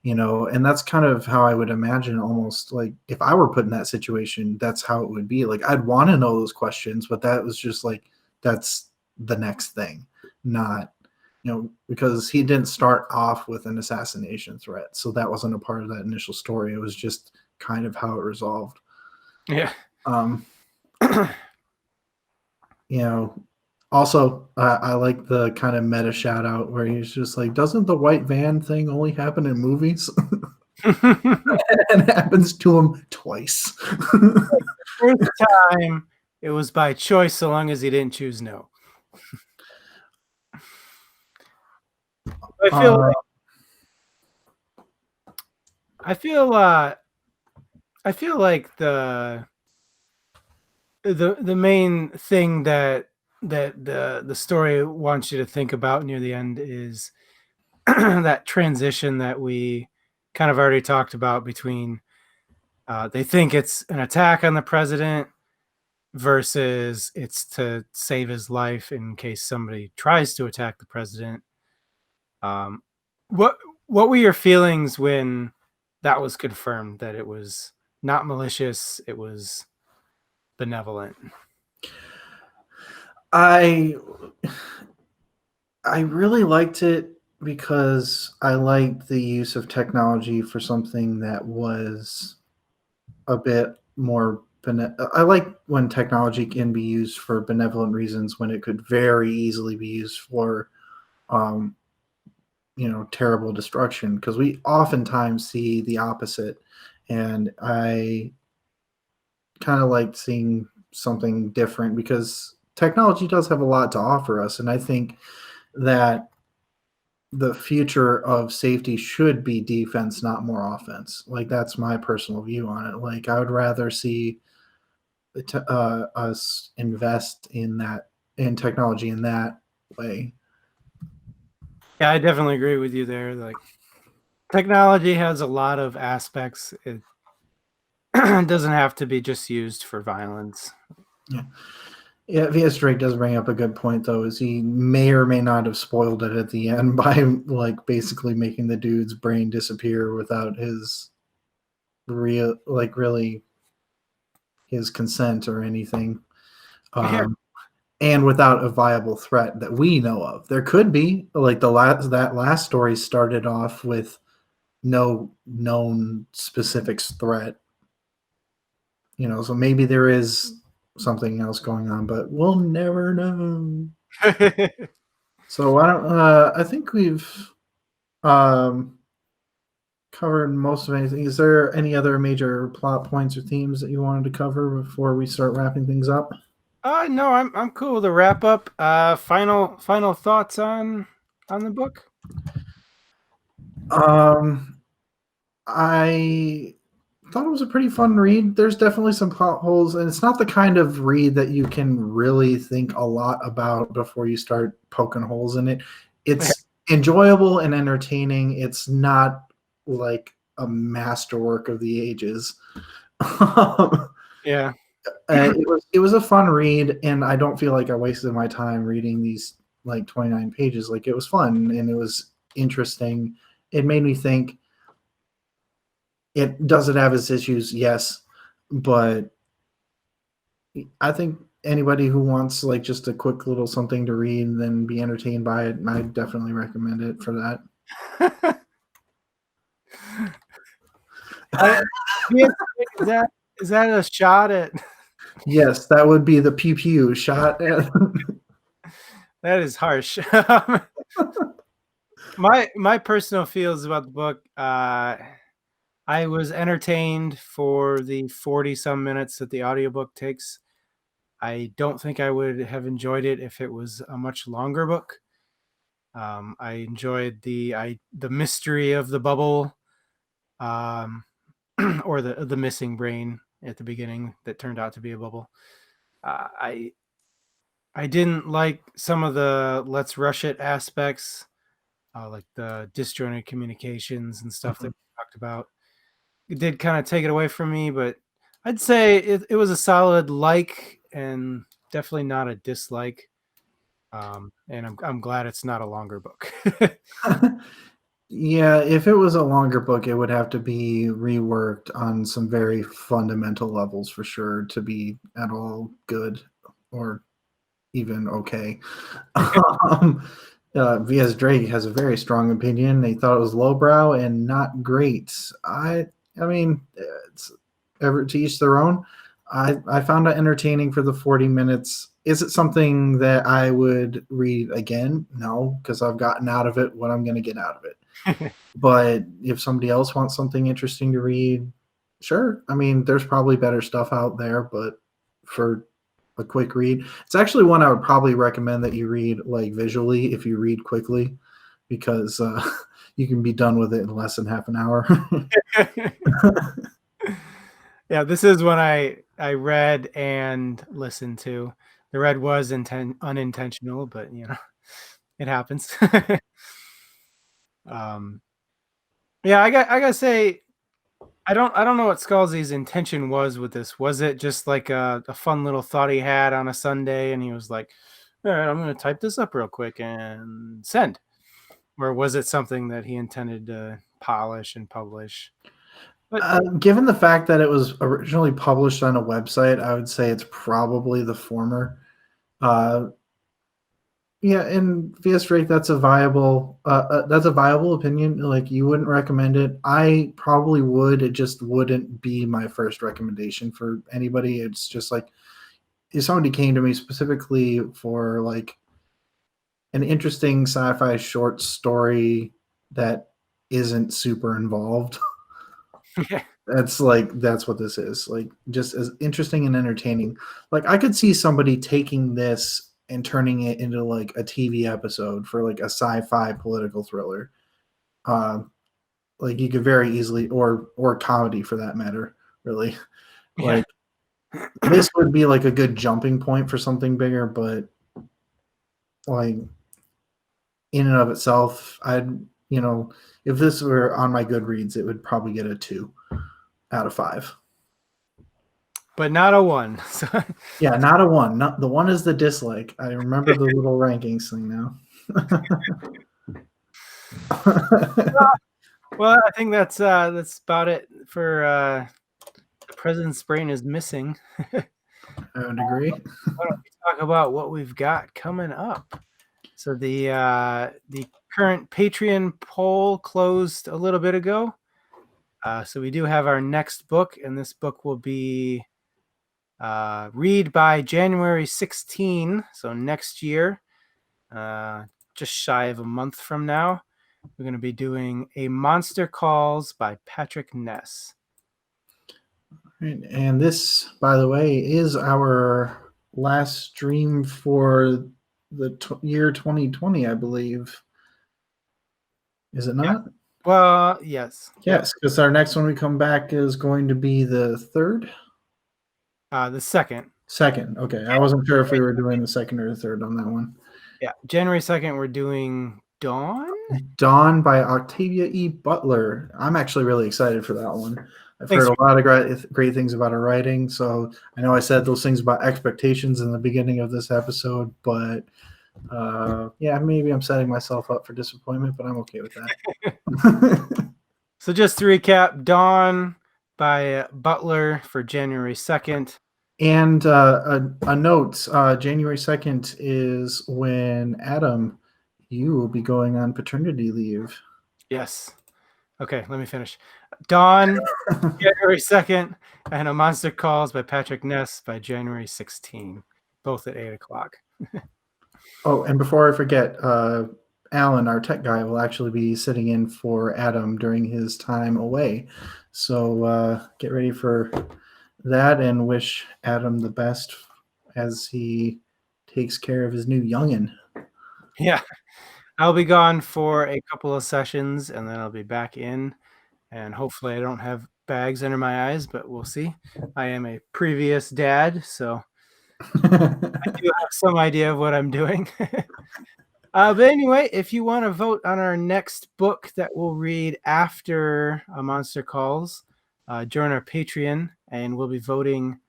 and that's kind of how I would imagine, almost like if I were put in that situation, that's how it would be. Like, I'd want to know those questions, but that was just like, that's the next thing, not because he didn't start off with an assassination threat, so that wasn't a part of that initial story. It was just kind of how it resolved. Yeah. Also, I like the kind of meta shout out where he's just like, doesn't the white van thing only happen in movies? And it happens to him twice. first time, it was by choice, so long as he didn't choose no. I feel Uh, like, I feel uh I feel like the main thing that the story wants you to think about near the end is that transition that we kind of already talked about between they think it's an attack on the president versus it's to save his life in case somebody tries to attack the president. Um, what what were your feelings when that was confirmed that it was not malicious, it was benevolent? I I really liked it because I liked the use of technology for something that was a bit more I like when technology can be used for benevolent reasons when it could very easily be used for um, terrible destruction, because we oftentimes see the opposite. And I kind of like seeing something different because technology does have a lot to offer us, and I think that the future of safety should be defense, not more offense. Like, that's my personal view on it. Like, I would rather see us invest in technology in that way. Yeah, I definitely agree with you there. Like technology has a lot of aspects. It doesn't have to be just used for violence. Yeah. Yeah, VS Drake does bring up a good point, though, is he may or may not have spoiled it at the end by like basically making the dude's brain disappear without his really his consent or anything, Yeah, um, and without a viable threat that we know of. There could be, like, that last story started off with no known specific threat, so maybe there is something else going on, but we'll never know. So I think we've um, covered most of anything. Is there any other major plot points or themes that you wanted to cover before we start wrapping things up? no, I'm cool with the wrap up. Final thoughts on the book. Um, I thought it was a pretty fun read. There's definitely some plot holes, and it's not the kind of read that you can really think a lot about before you start poking holes in it. It's enjoyable and entertaining. It's not like a masterwork of the ages. Yeah. It was a fun read, and I don't feel like I wasted my time reading these like 29 pages. Like, it was fun and it was interesting. It made me think. It have its issues, yes, but I think anybody who wants like just a quick little something to read and then be entertained by it, I definitely recommend it for that. I, yeah, is that is that a shot at? Yes, that would be the pew pew shot. That is harsh. My personal feels about the book. I was entertained for the 40 some minutes that the audiobook takes. I don't think I would have enjoyed it if it was a much longer book. I enjoyed the mystery of the bubble, um, or the missing brain at the beginning that turned out to be a bubble. I didn't like some of the let's rush it aspects, like the disjointed communications and stuff that Mhm. we talked about. It did kind of take it away from me, but I'd say it was a solid like and definitely not a dislike. And I'm glad it's not a longer book. Yeah, if it was a longer book, it would have to be reworked on some very fundamental levels for sure to be at all good or even okay. VS Drake has a very strong opinion. They thought it was lowbrow and not great. I mean, it's ever to each their own. I found it entertaining for the 40 minutes. Is it something that I would read again? No, because I've gotten out of it what I'm going to get out of it. But if somebody else wants something interesting to read, Sure. I mean, there's probably better stuff out there, but for a quick read, it's actually one I would probably recommend that you read like visually if you read quickly, because you can be done with it in less than half an hour. Yeah, this is one I read and listened to. The read was unintentional, but it happens. um, yeah, I gotta say, I don't know what Scalzi's intention was with this. Was it just like a fun little thought he had on a Sunday, and he was like, "All right, I'm going to type this up real quick and send," or was it something that he intended to polish and publish? But Given the fact that it was originally published on a website, I would say it's probably the former. Uh, yeah, and via straight, that's a viable opinion. Like, you wouldn't recommend it. I probably would. It just wouldn't be my first recommendation for anybody. It's just like if somebody came to me specifically for like an interesting sci-fi short story that isn't super involved. That's what this is. Like, just as interesting and entertaining. Like, I could see somebody taking this and turning it into like a TV episode for like a sci-fi political thriller. Uh, like, you could very easily, or comedy for that matter, really. yeah, Like, this would be like a good jumping point for something bigger, but like in and of itself, if this were on my Goodreads, it would probably get a 2 out of 5. but not a 1. So, Yeah, not a 1. Not the 1 is the dislike. I remember the little rankings thing now. well, I think that's about it for the President's Brain is missing. I would agree. Why don't we talk about what we've got coming up? So the current Patreon poll closed a little bit ago. So we do have our next book, and this book will be read by January 16, so next year, just shy of a month from now. We're going to be doing A Monster Calls by Patrick Ness. Right, and this, by the way, is our last stream for the year 2020, I believe. Is it not? Yeah. Well, yes. Yes, because our next one we come back is going to be the 3rd? The second. Second. Okay. I wasn't sure if we were doing the second or the third on that one. Yeah. January 2nd, we're doing Dawn. Dawn by Octavia E. Butler. I'm actually really excited for that one. I've Thanks. heard a lot of great things about her writing. So I know I said those things about expectations in the beginning of this episode, but yeah, maybe I'm setting myself up for disappointment, but I'm okay with that. So just to recap, Dawn by Butler for January 2nd. And a note, January 2nd is when Adam, you will be going on paternity leave. Yes. Okay, let me finish. Dawn, January 2nd, and A Monster Calls by Patrick Ness by January 16, both at 8 o'clock. Oh, and before I forget, Alan, our tech guy, will actually be sitting in for Adam during his time away. So get ready for that and wish Adam the best as he takes care of his new youngin'. Yeah. I'll be gone for a couple of sessions, and then I'll be back in, and hopefully I don't have bags under my eyes, but we'll see. I am a previous dad, so I do have some idea of what I'm doing. But anyway, if you want to vote on our next book that we'll read after A Monster Calls, join our Patreon, and we'll be voting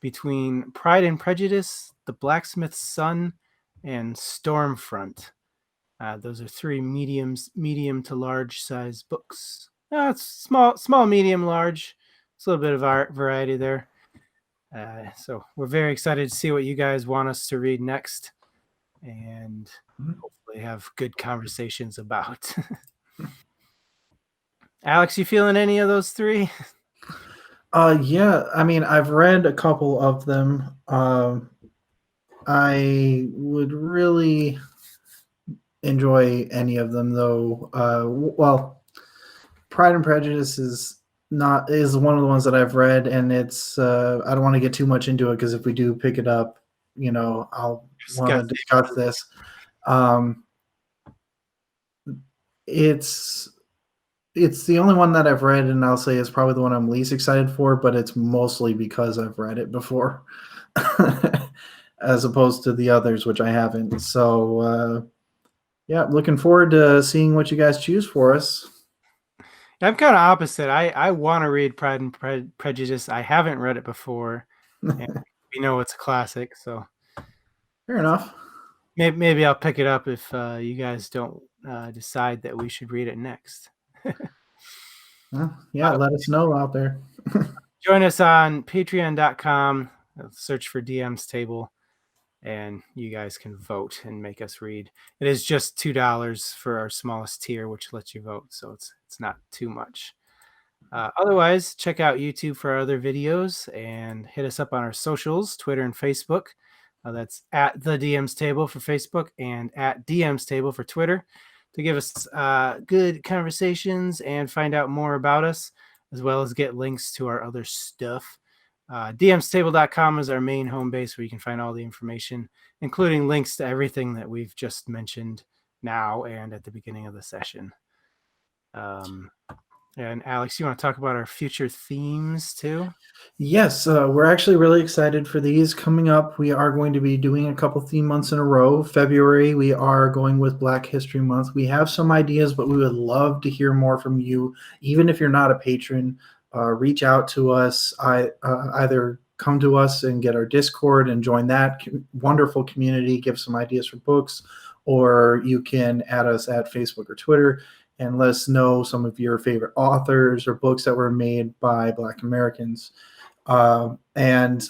between Pride and Prejudice, The Blacksmith's Son, and Stormfront. Those are 3 medium to large size books. It's small, medium, large. It's a little bit of art variety there. So we're very excited to see what you guys want us to read next, and hopefully have good conversations about. Alex, you feeling any of those 3? Yeah, I mean, I've read a couple of them. I would really enjoy any of them, though. Well, Pride and Prejudice is not is one of the ones that I've read, and it's I don't want to get too much into it because if we do pick it up, I'll want to Disgusting. discuss this. Um, it's it's the only one that I've read, and I'll say it's probably the one I'm least excited for, but it's mostly because I've read it before, as opposed to the others, which I haven't. So yeah, looking forward to seeing what you guys choose for us. I'm kind of opposite. I want to read Pride and Prejudice. I haven't read it before, and we know it's a classic. So Fair enough. maybe I'll pick it up if you guys don't decide that we should read it next. Yeah, let us know out there. Join us on patreon.com. Search for DM's Table, and you guys can vote and make us read. It is just $2 for our smallest tier, which lets you vote, so it's not too much. Otherwise, check out YouTube for our other videos and hit us up on our socials, Twitter and Facebook. That's at the DM's Table for Facebook and at DM's Table for Twitter to give us good conversations and find out more about us, as well as get links to our other stuff. DMstable.com is our main home base where you can find all the information, including links to everything that we've just mentioned now and at the beginning of the session. And Alex, you want to talk about our future themes too? Yes, we're actually really excited for these coming up. We are going to be doing a couple theme months in a row. February, we are going with Black History Month. We have some ideas, but we would love to hear more from you. Even if you're not a patron, reach out to us. Either come to us and get our Discord and join that wonderful community, give some ideas for books, or you can add us at Facebook or Twitter and let us know some of your favorite authors or books that were made by Black Americans. And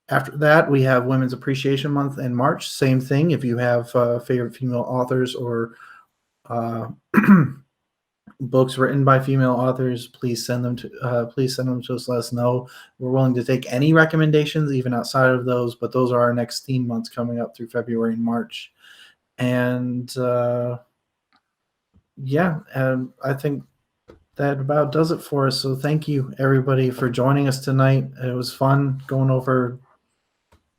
after that, we have Women's Appreciation Month in March. Same thing. If you have favorite female authors or books written by female authors, please send them to us. Let us know. We're willing to take any recommendations, even outside of those. But those are our next theme months coming up through February and March. And I think that about does it for us. So thank you, everybody, for joining us tonight. It was fun going over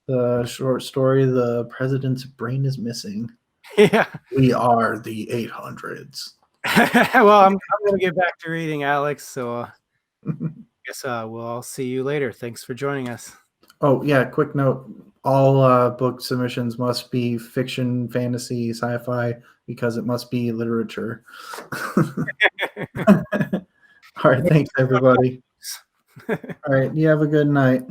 the short story, The President's Brain is Missing. Yeah. We are the 800's. Well, I'm going to get back to reading, Alex. So I guess we'll all see you later. Thanks for joining us. Oh, yeah, quick note. All book submissions must be fiction, fantasy, sci-fi, because it must be literature. All right, thanks, everybody. All right, you have a good night.